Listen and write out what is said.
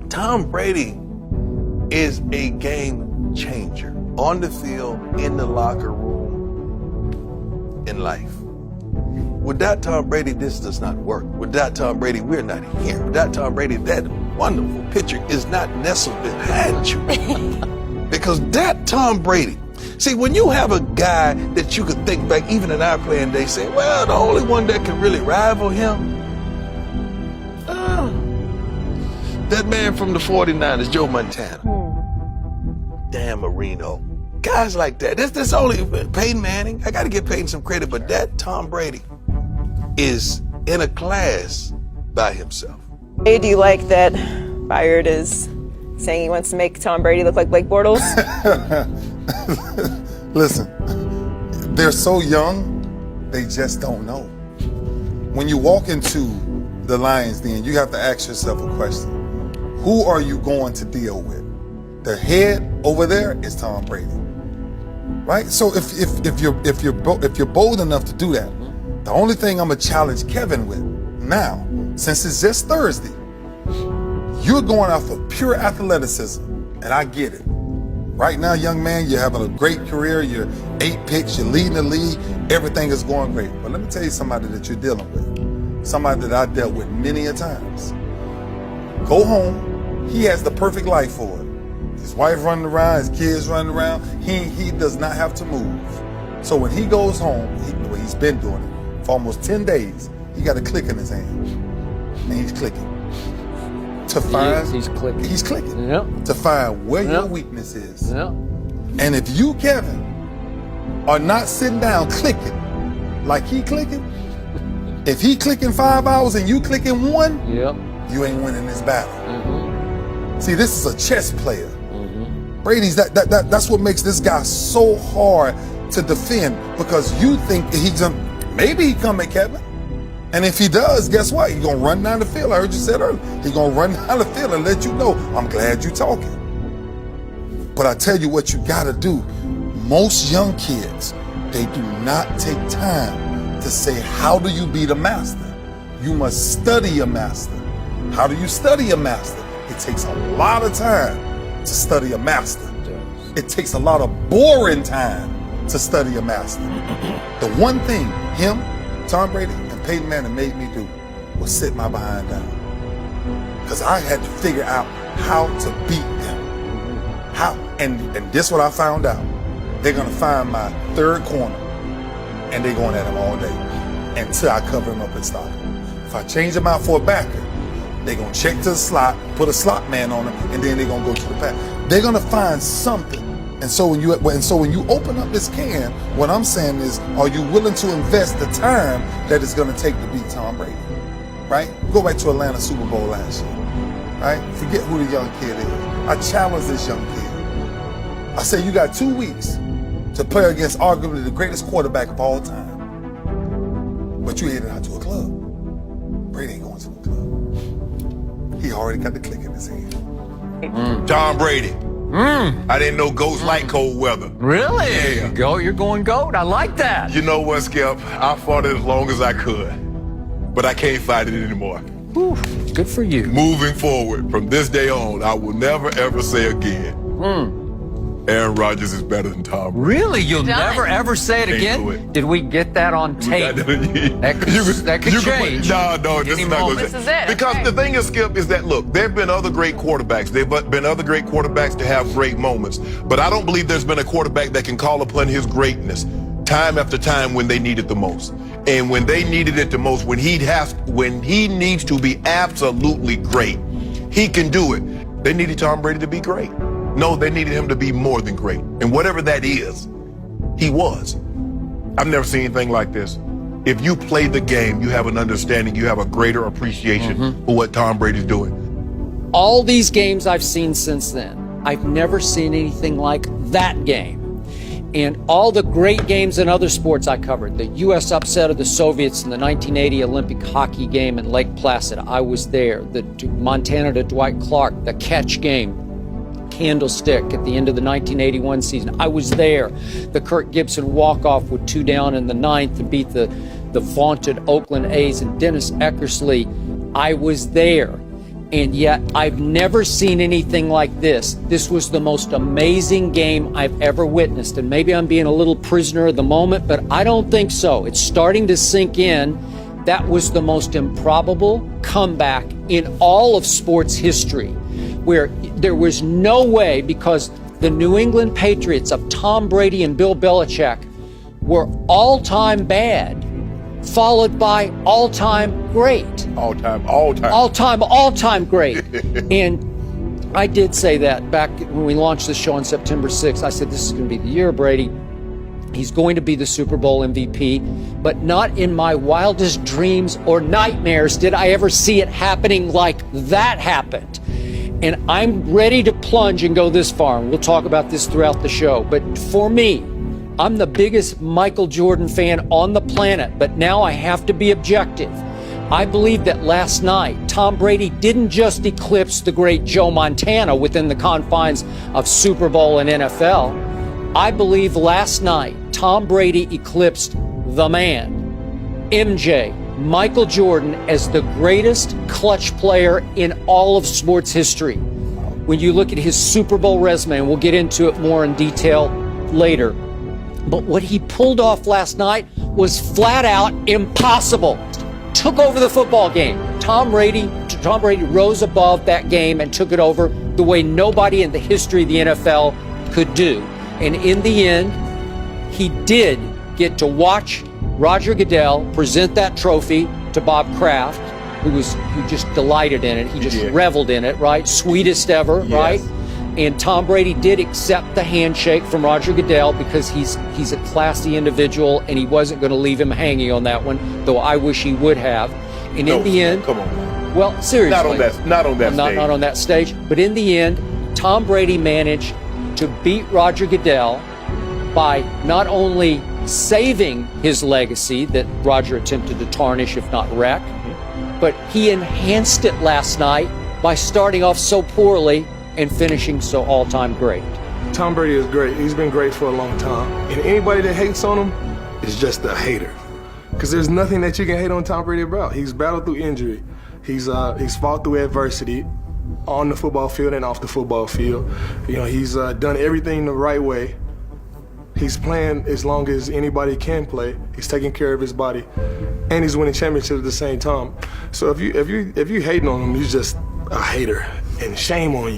Tom Brady is a game changer on the field, in the locker room, in life. Without Tom Brady, this does not work. Without Tom Brady, we're not here. Without Tom Brady, that wonderful picture is not nestled behind you. Because that Tom Brady, see, when you have a guy that you could think back, even in our playing day, say, well, the only one that can really rival him, that man from the 49ers, Joe Montana. Dan Marino. Guys like that. That's only Peyton Manning. I got to give Peyton some credit, but that Tom Brady is in a class by himself. Hey, do you like that Byard is saying he wants to make Tom Brady look like Blake Bortles? Listen, they're so young, they just don't know. When you walk into the Lions Den, you have to ask yourself a question. Who are you going to deal with? The head over there is Tom Brady, right? So if you're bold enough to do that, the only thing I'm gonna challenge Kevin with now, since it's just Thursday, you're going out for pure athleticism, and I get it. Right now, young man, you're having a great career. You're 8 picks. You're leading the league. Everything is going great. But let me tell you somebody that you're dealing with, somebody that I dealt with many a times. Go home. He has the perfect life for it. His wife running around, his kids running around. He does not have to move. So when he goes home, he's been doing it for almost 10 days. He got a click in his hand, and he's clicking. To find, he's clicking. He's clicking. Yep. To find where Yep. your weakness is. Yep. And if you, Kevin, are not sitting down clicking like he clicking, if he clicking 5 hours and you clicking 1, Yep. you ain't winning this battle. Mm-hmm. See, this is a chess player. Mm-hmm. Brady's that's what makes this guy so hard to defend, because you think he's maybe he come at Kevin. And if he does, guess what? He's gonna run down the field. I heard you said earlier. He's gonna run down the field and let you know, I'm glad you talking. But I tell you what you gotta do. Most young kids, they do not take time to say, how do you be the master? You must study a master. How do you study a master? It takes a lot of time to study a master. It takes a lot of boring time to study a master. The one thing him, Tom Brady, and Peyton Manning made me do was sit my behind down. Because I had to figure out how to beat them. How, and this is what I found out. They're gonna find my third corner, and they're going at him all day until I cover him up and stop him. If I change him out for a backer, they're gonna check to the slot, put a slot man on him, and then they're gonna go to the pass. They're gonna find something. And so when you open up this can, what I'm saying is, are you willing to invest the time that it's gonna take to beat Tom Brady? Right? Go back to Atlanta Super Bowl last year. Right? Forget who the young kid is. I challenge this young kid. I say you got 2 weeks to play against arguably the greatest quarterback of all time. But you headed out to a club. Brady ain't going to a club. He already got the click in his hand. Tom Brady. I didn't know goats like cold weather. Really? Yeah. You're going GOAT. I like that. You know what, Skip? I fought it as long as I could, but I can't fight it anymore. Whew, good for you. Moving forward, from this day on, I will never ever say again, Aaron Rodgers is better than Tom Brady. Really? You'll never ever say it Can't again? do it. Did we get that on tape? That could change. No, this is not going to This is it. Because Okay. the thing is, Skip, is that, look, there have been other great quarterbacks. There have been other great quarterbacks to have great moments. But I don't believe there's been a quarterback that can call upon his greatness time after time when they need it the most. And when they needed it the most, when he needs to be absolutely great, he can do it. They needed Tom Brady to be great. No, they needed him to be more than great. And whatever that is, he was. I've never seen anything like this. If you play the game, you have an understanding, you have a greater appreciation for what Tom Brady's doing. All these games I've seen since then, I've never seen anything like that game. And all the great games in other sports I covered, the U.S. upset of the Soviets in the 1980 Olympic hockey game in Lake Placid, I was there. The Montana to Dwight Clark, the catch game, Candlestick at the end of the 1981 season, I was there. The Kirk Gibson walk-off with 2 down in the 9th to beat the vaunted Oakland A's and Dennis Eckersley, I was there. And yet I've never seen anything like this. This was the most amazing game I've ever witnessed. And maybe I'm being a little prisoner of the moment, but I don't think so. It's starting to sink in. That was the most improbable comeback in all of sports history, where there was no way, because the New England Patriots of Tom Brady and Bill Belichick were all-time bad, followed by all-time great. All-time great. And I did say that back when we launched the show on September 6th. I said, this is going to be the year, Brady. He's going to be the Super Bowl MVP, but not in my wildest dreams or nightmares did I ever see it happening like that happened. And I'm ready to plunge and go this far, and we'll talk about this throughout the show. But for me, I'm the biggest Michael Jordan fan on the planet, but now I have to be objective. I believe that last night, Tom Brady didn't just eclipse the great Joe Montana within the confines of Super Bowl and NFL. I believe last night, Tom Brady eclipsed the man, MJ, Michael Jordan, as the greatest clutch player in all of sports history. When you look at his Super Bowl resume, and we'll get into it more in detail later, but what he pulled off last night was flat out impossible. Took over the football game. Tom Brady rose above that game and took it over the way nobody in the history of the NFL could do. And in the end, he did get to watch Roger Goodell present that trophy to Bob Kraft, who just delighted in it. He just reveled in it, right? Sweetest ever, right? And Tom Brady did accept the handshake from Roger Goodell because he's a classy individual, and he wasn't going to leave him hanging on that one, though I wish he would have. And in the end, come on. Well, seriously, not on that stage. Not on that stage. But in the end, Tom Brady managed to beat Roger Goodell by not only saving his legacy that Roger attempted to tarnish, if not wreck, but he enhanced it last night by starting off so poorly and finishing so all-time great. Tom Brady is great. He's been great for a long time. And anybody that hates on him is just a hater. Because there's nothing that you can hate on Tom Brady about. He's battled through injury. He's fought through adversity on the football field and off the football field. You know, he's done everything the right way. He's playing as long as anybody can play. He's taking care of his body, and he's winning championships at the same time. So if you hating on him, you're just a hater, and shame on you.